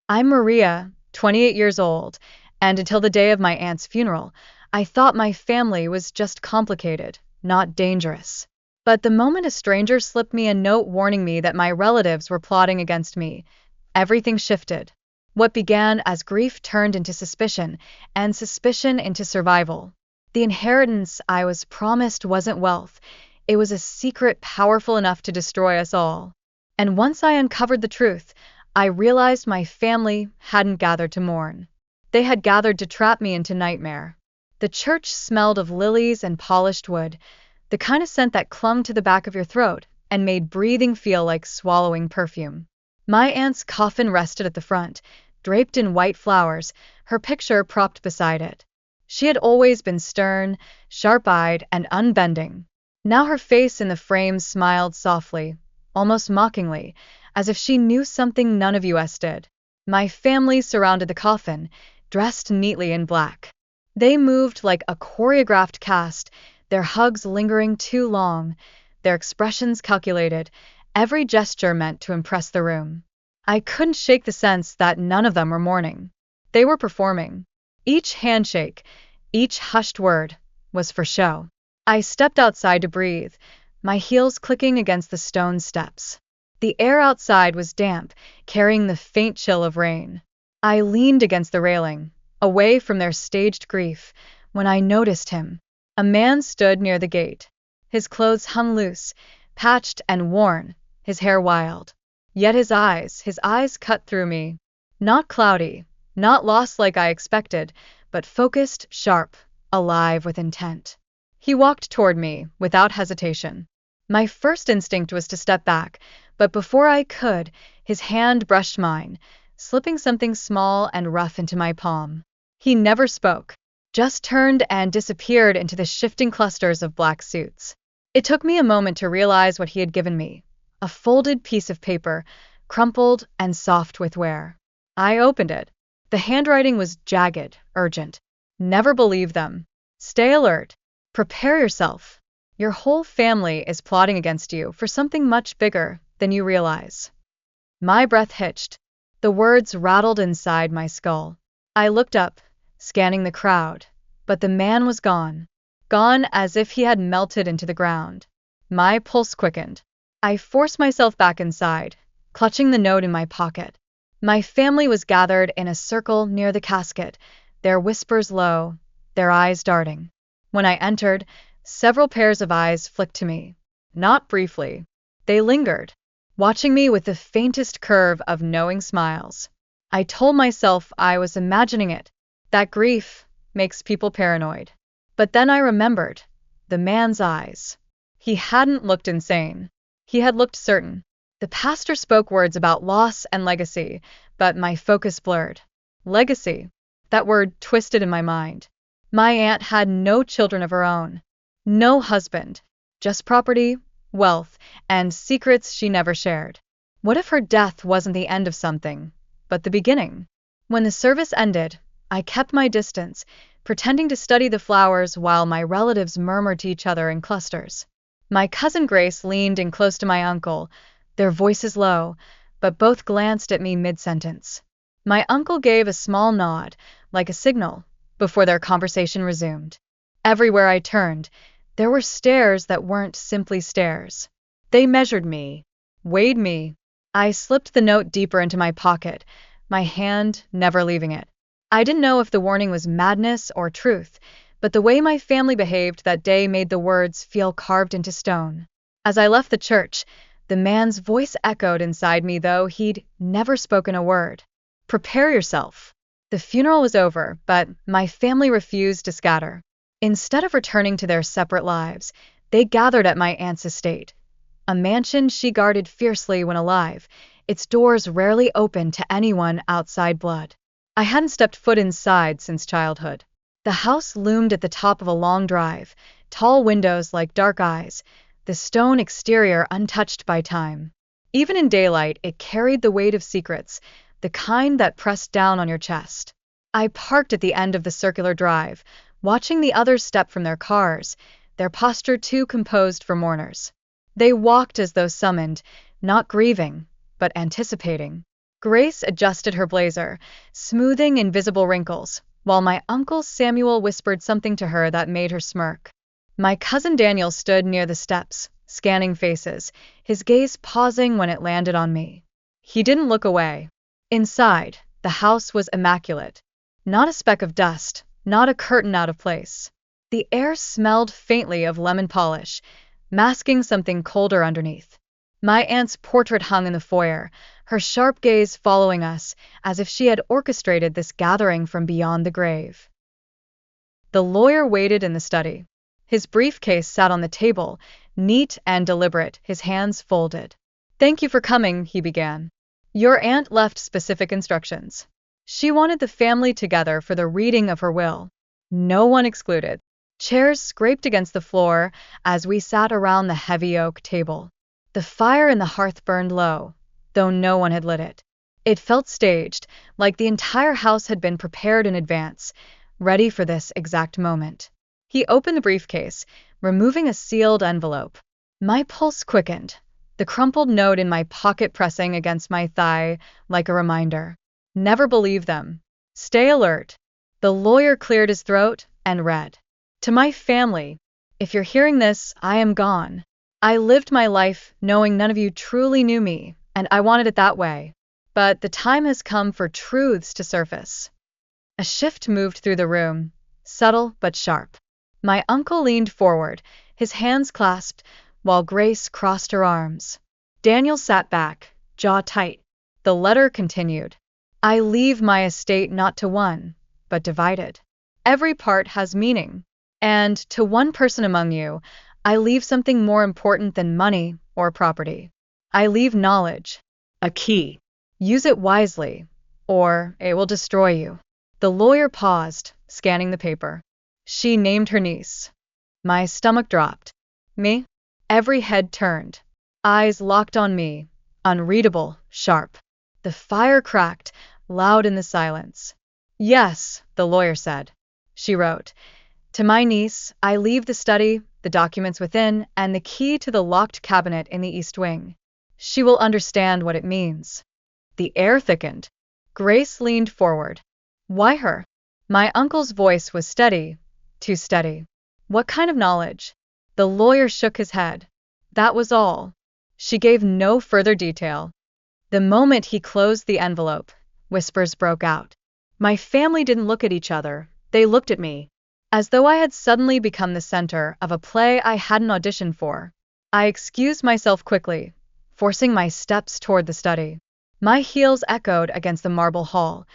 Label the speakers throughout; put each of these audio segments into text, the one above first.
Speaker 1: I'm Maria, 28 years old, and until the day of my aunt's funeral, I thought my family was just complicated, not dangerous. But the moment a stranger slipped me a note warning me that my relatives were plotting against me, everything shifted. What began as grief turned into suspicion, and suspicion into survival. The inheritance I was promised wasn't wealth, it was a secret powerful enough to destroy us all. And once I uncovered the truth, I realized my family hadn't gathered to mourn. They had gathered to trap me into nightmare. The church smelled of lilies and polished wood, the kind of scent that clung to the back of your throat and made breathing feel like swallowing perfume. My aunt's coffin rested at the front, draped in white flowers, her picture propped beside it. She had always been stern, sharp-eyed, and unbending. Now her face in the frame smiled softly, almost mockingly, as if she knew something none of us did. My family surrounded the coffin, dressed neatly in black. They moved like a choreographed cast, their hugs lingering too long, their expressions calculated, every gesture meant to impress the room. I couldn't shake the sense that none of them were mourning. They were performing. Each handshake, each hushed word, was for show. I stepped outside to breathe, my heels clicking against the stone steps. The air outside was damp, carrying the faint chill of rain. I leaned against the railing, away from their staged grief, when I noticed him. A man stood near the gate. His clothes hung loose, patched and worn, his hair wild. Yet his eyes cut through me. Not cloudy, not lost like I expected, but focused, sharp, alive with intent. He walked toward me, without hesitation. My first instinct was to step back, but before I could, his hand brushed mine, slipping something small and rough into my palm. He never spoke, just turned and disappeared into the shifting clusters of black suits. It took me a moment to realize what he had given me. A folded piece of paper, crumpled and soft with wear. I opened it. The handwriting was jagged, urgent. Never believe them. Stay alert. Prepare yourself. Your whole family is plotting against you for something much bigger than you realize. My breath hitched. The words rattled inside my skull. I looked up, scanning the crowd, but the man was gone. Gone as if he had melted into the ground. My pulse quickened. I forced myself back inside, clutching the note in my pocket. My family was gathered in a circle near the casket, their whispers low, their eyes darting. When I entered, several pairs of eyes flicked to me. Not briefly. They lingered, watching me with the faintest curve of knowing smiles. I told myself I was imagining it, that grief makes people paranoid. But then I remembered the man's eyes. He hadn't looked insane. He had looked certain. The pastor spoke words about loss and legacy, but my focus blurred. Legacy. That word twisted in my mind. My aunt had no children of her own. No husband. Just property, wealth, and secrets she never shared. What if her death wasn't the end of something, but the beginning? When the service ended, I kept my distance, pretending to study the flowers while my relatives murmured to each other in clusters. My cousin Grace leaned in close to my uncle, their voices low, but both glanced at me mid-sentence. My uncle gave a small nod, like a signal, before their conversation resumed. Everywhere I turned, there were stares that weren't simply stares. They measured me, weighed me. I slipped the note deeper into my pocket, my hand never leaving it. I didn't know if the warning was madness or truth, but the way my family behaved that day made the words feel carved into stone. As I left the church, the man's voice echoed inside me, though he'd never spoken a word. Prepare yourself. The funeral was over, but my family refused to scatter. Instead of returning to their separate lives, they gathered at my aunt's estate, a mansion she guarded fiercely when alive, its doors rarely opened to anyone outside blood. I hadn't stepped foot inside since childhood. The house loomed at the top of a long drive, tall windows like dark eyes, the stone exterior untouched by time. Even in daylight, it carried the weight of secrets, the kind that pressed down on your chest. I parked at the end of the circular drive, watching the others step from their cars, their posture too composed for mourners. They walked as though summoned, not grieving, but anticipating. Grace adjusted her blazer, smoothing invisible wrinkles, while my Uncle Samuel whispered something to her that made her smirk. My cousin Daniel stood near the steps, scanning faces, his gaze pausing when it landed on me. He didn't look away. Inside, the house was immaculate. Not a speck of dust, not a curtain out of place. The air smelled faintly of lemon polish, masking something colder underneath. My aunt's portrait hung in the foyer, her sharp gaze following us, as if she had orchestrated this gathering from beyond the grave. The lawyer waited in the study. His briefcase sat on the table, neat and deliberate, his hands folded. "Thank you for coming," he began. "Your aunt left specific instructions. She wanted the family together for the reading of her will. No one excluded." Chairs scraped against the floor as we sat around the heavy oak table. The fire in the hearth burned low, though no one had lit it. It felt staged, like the entire house had been prepared in advance, ready for this exact moment. He opened the briefcase, removing a sealed envelope. My pulse quickened, the crumpled note in my pocket pressing against my thigh like a reminder. Never believe them. Stay alert. The lawyer cleared his throat and read. "To my family, if you're hearing this, I am gone. I lived my life knowing none of you truly knew me, and I wanted it that way. But the time has come for truths to surface." A shift moved through the room, subtle but sharp. My uncle leaned forward, his hands clasped, while Grace crossed her arms. Daniel sat back, jaw tight. The letter continued. "I leave my estate not to one, but divided. Every part has meaning. And to one person among you, I leave something more important than money or property. I leave knowledge, a key. Use it wisely, or it will destroy you." The lawyer paused, scanning the paper. She named her niece. My stomach dropped. Me? Every head turned. Eyes locked on me, unreadable, sharp. The fire cracked, loud in the silence. "Yes," the lawyer said. She wrote, "To my niece, I leave the study, the documents within, and the key to the locked cabinet in the East Wing. She will understand what it means." The air thickened. Grace leaned forward. "Why her?" My uncle's voice was steady, too steady. "What kind of knowledge?" The lawyer shook his head. That was all. She gave no further detail. The moment he closed the envelope, whispers broke out. My family didn't look at each other, they looked at me, as though I had suddenly become the center of a play I hadn't auditioned for. I excused myself quickly, forcing my steps toward the study. My heels echoed against the marble hall,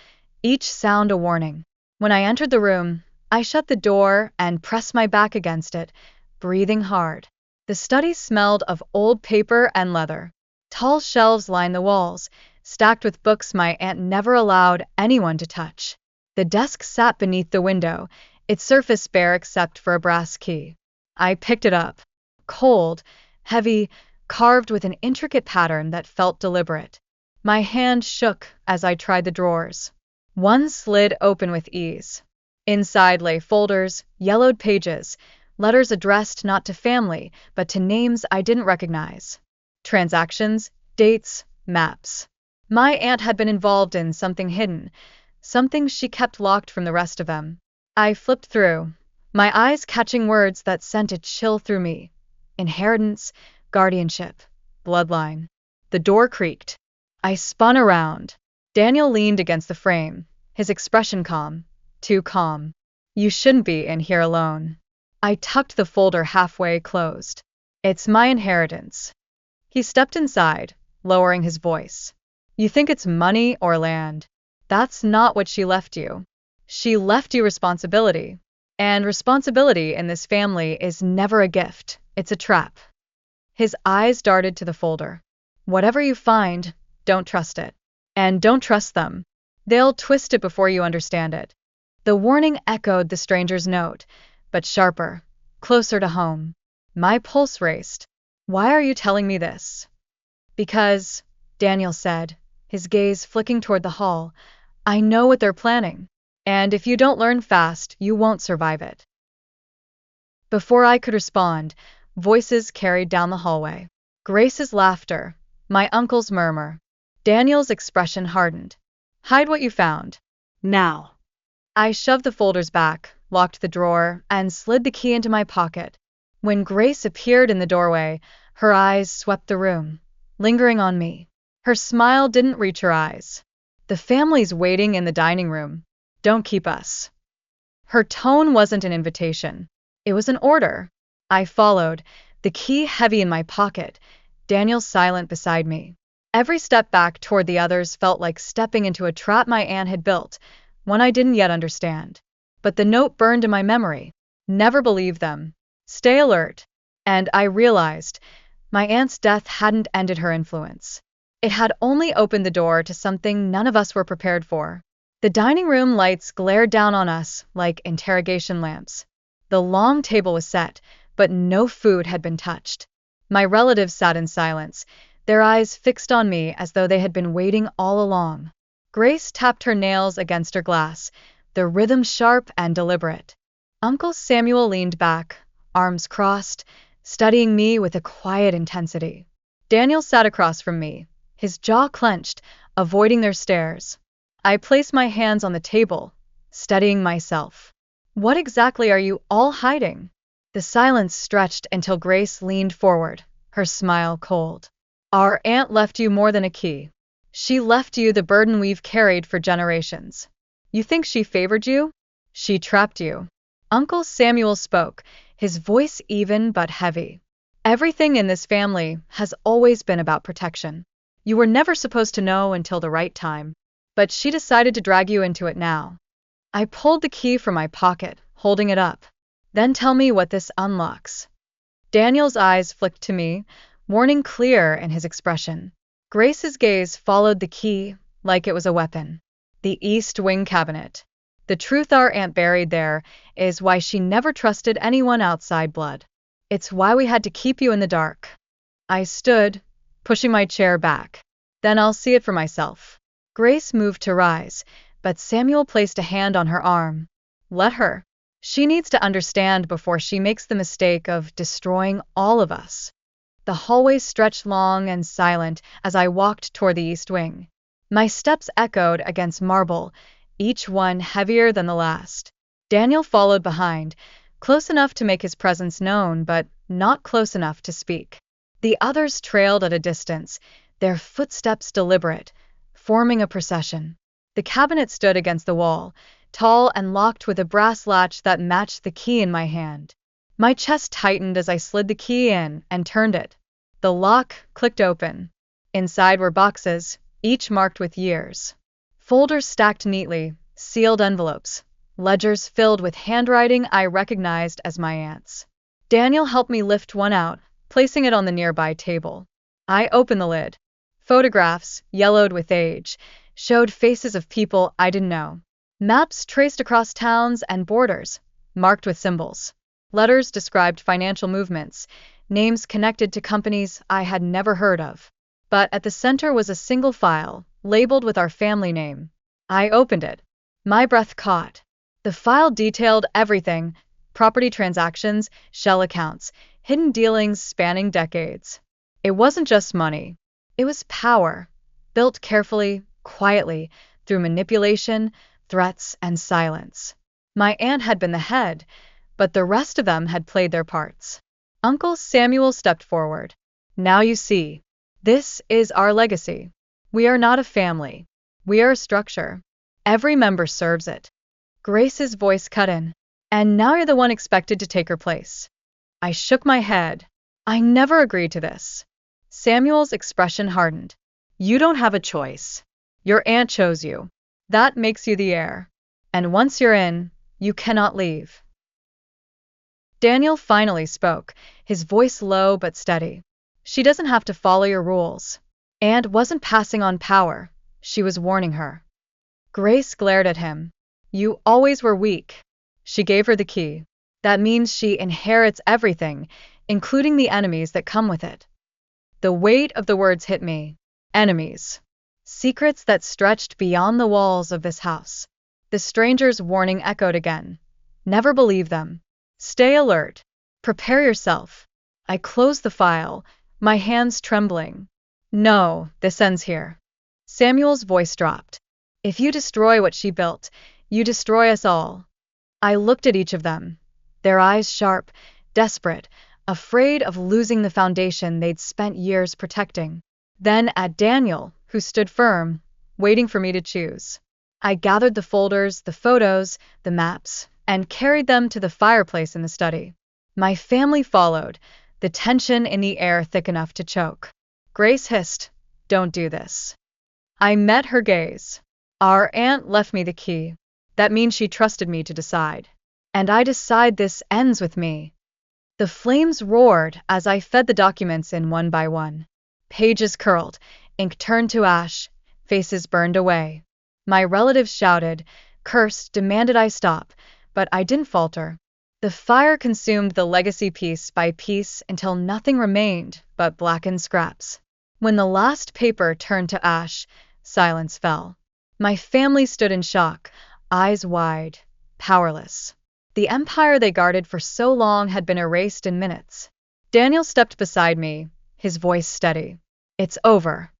Speaker 1: each sound a warning. When I entered the room, I shut the door and pressed my back against it, breathing hard. The study smelled of old paper and leather. Tall shelves lined the walls, stacked with books my aunt never allowed anyone to touch. The desk sat beneath the window, its surface bare except for a brass key. I picked it up. Cold, heavy, carved with an intricate pattern that felt deliberate. My hand shook as I tried the drawers. One slid open with ease. Inside lay folders, yellowed pages, letters addressed not to family, but to names I didn't recognize. Transactions, dates, maps. My aunt had been involved in something hidden, something she kept locked from the rest of them. I flipped through, my eyes catching words that sent a chill through me. Inheritance, guardianship, bloodline. The door creaked. I spun around. Daniel leaned against the frame, his expression calm, too calm. "You shouldn't be in here alone." I tucked the folder halfway closed. "It's my inheritance." He stepped inside, lowering his voice. "You think it's money or land? That's not what she left you. She left you responsibility. And responsibility in this family is never a gift, it's a trap." His eyes darted to the folder. "Whatever you find, don't trust it. And don't trust them. They'll twist it before you understand it." The warning echoed the stranger's note, but sharper, closer to home. My pulse raced. "Why are you telling me this?" "Because," Daniel said, his gaze flicking toward the hall, "I know what they're planning. And if you don't learn fast, you won't survive it." Before I could respond, voices carried down the hallway. Grace's laughter, my uncle's murmur. Daniel's expression hardened. Hide what you found. Now. I shoved the folders back, locked the drawer, and slid the key into my pocket. When Grace appeared in the doorway, her eyes swept the room, lingering on me. Her smile didn't reach her eyes. The family's waiting in the dining room. Don't keep us. Her tone wasn't an invitation. It was an order. I followed, the key heavy in my pocket, Daniel silent beside me. Every step back toward the others felt like stepping into a trap my aunt had built, one I didn't yet understand. But the note burned in my memory. Never believe them. Stay alert. And I realized my aunt's death hadn't ended her influence. It had only opened the door to something none of us were prepared for. The dining room lights glared down on us like interrogation lamps. The long table was set, but no food had been touched. My relatives sat in silence, their eyes fixed on me as though they had been waiting all along. Grace tapped her nails against her glass, the rhythm sharp and deliberate. Uncle Samuel leaned back, arms crossed, studying me with a quiet intensity. Daniel sat across from me, his jaw clenched, avoiding their stares. I placed my hands on the table, steadying myself. What exactly are you all hiding? The silence stretched until Grace leaned forward, her smile cold. Our aunt left you more than a key. She left you the burden we've carried for generations. You think she favored you? She trapped you. Uncle Samuel spoke, his voice even but heavy. Everything in this family has always been about protection. You were never supposed to know until the right time, but she decided to drag you into it now. I pulled the key from my pocket, holding it up. Then tell me what this unlocks. Daniel's eyes flicked to me, warning clear in his expression. Grace's gaze followed the key like it was a weapon. The East Wing cabinet. The truth our aunt buried there is why she never trusted anyone outside blood. It's why we had to keep you in the dark. I stood, pushing my chair back. Then I'll see it for myself. Grace moved to rise, but Samuel placed a hand on her arm. Let her. She needs to understand before she makes the mistake of destroying all of us. The hallway stretched long and silent as I walked toward the East Wing. My steps echoed against marble, each one heavier than the last. Daniel followed behind, close enough to make his presence known, but not close enough to speak. The others trailed at a distance, their footsteps deliberate, forming a procession. The cabinet stood against the wall, tall and locked with a brass latch that matched the key in my hand. My chest tightened as I slid the key in and turned it. The lock clicked open. Inside were boxes, each marked with years. Folders stacked neatly, sealed envelopes, ledgers filled with handwriting I recognized as my aunt's. Daniel helped me lift one out, placing it on the nearby table. I opened the lid. Photographs, yellowed with age, showed faces of people I didn't know. Maps traced across towns and borders, marked with symbols. Letters described financial movements, names connected to companies I had never heard of. But at the center was a single file, labeled with our family name. I opened it. My breath caught. The file detailed everything: property transactions, shell accounts, hidden dealings spanning decades. It wasn't just money. It was power, built carefully, quietly, through manipulation, threats, and silence. My aunt had been the head, but the rest of them had played their parts. Uncle Samuel stepped forward. Now you see. This is our legacy. We are not a family. We are a structure. Every member serves it. Grace's voice cut in. And now you're the one expected to take her place. I shook my head. I never agreed to this. Samuel's expression hardened. You don't have a choice. Your aunt chose you. That makes you the heir. And once you're in, you cannot leave. Daniel finally spoke, his voice low but steady. She doesn't have to follow your rules. Aunt wasn't passing on power. She was warning her. Grace glared at him. You always were weak. She gave her the key. That means she inherits everything, including the enemies that come with it. The weight of the words hit me. Enemies. Secrets that stretched beyond the walls of this house. The stranger's warning echoed again. Never believe them. Stay alert. Prepare yourself. I closed the file, my hands trembling. No, this ends here. Samuel's voice dropped. If you destroy what she built, you destroy us all. I looked at each of them, their eyes sharp, desperate, afraid of losing the foundation they'd spent years protecting. Then at Daniel, who stood firm, waiting for me to choose. I gathered the folders, the photos, the maps, and carried them to the fireplace in the study. My family followed, the tension in the air thick enough to choke. Grace hissed, "Don't do this." I met her gaze. Our aunt left me the key. That means she trusted me to decide. And I decide this ends with me. The flames roared as I fed the documents in one by one. Pages curled, ink turned to ash, faces burned away. My relatives shouted, cursed, demanded I stop, but I didn't falter. The fire consumed the legacy piece by piece until nothing remained but blackened scraps. When the last paper turned to ash, silence fell. My family stood in shock, eyes wide, powerless. The empire they guarded for so long had been erased in minutes. Daniel stepped beside me, his voice steady. "It's over."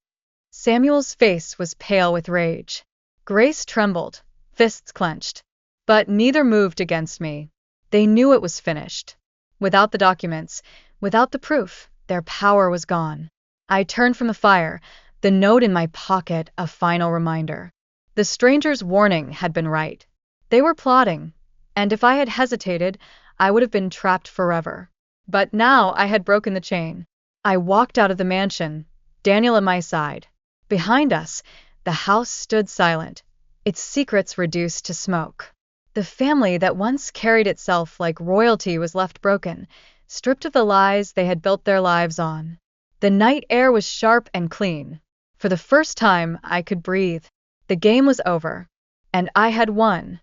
Speaker 1: Samuel's face was pale with rage. Grace trembled, fists clenched. But neither moved against me. They knew it was finished. Without the documents, without the proof, their power was gone. I turned from the fire, the note in my pocket a final reminder. The stranger's warning had been right. They were plotting, and if I had hesitated, I would have been trapped forever. But now I had broken the chain. I walked out of the mansion, Daniel at my side. Behind us, the house stood silent, its secrets reduced to smoke. The family that once carried itself like royalty was left broken, stripped of the lies they had built their lives on. The night air was sharp and clean. For the first time, I could breathe. The game was over, and I had won.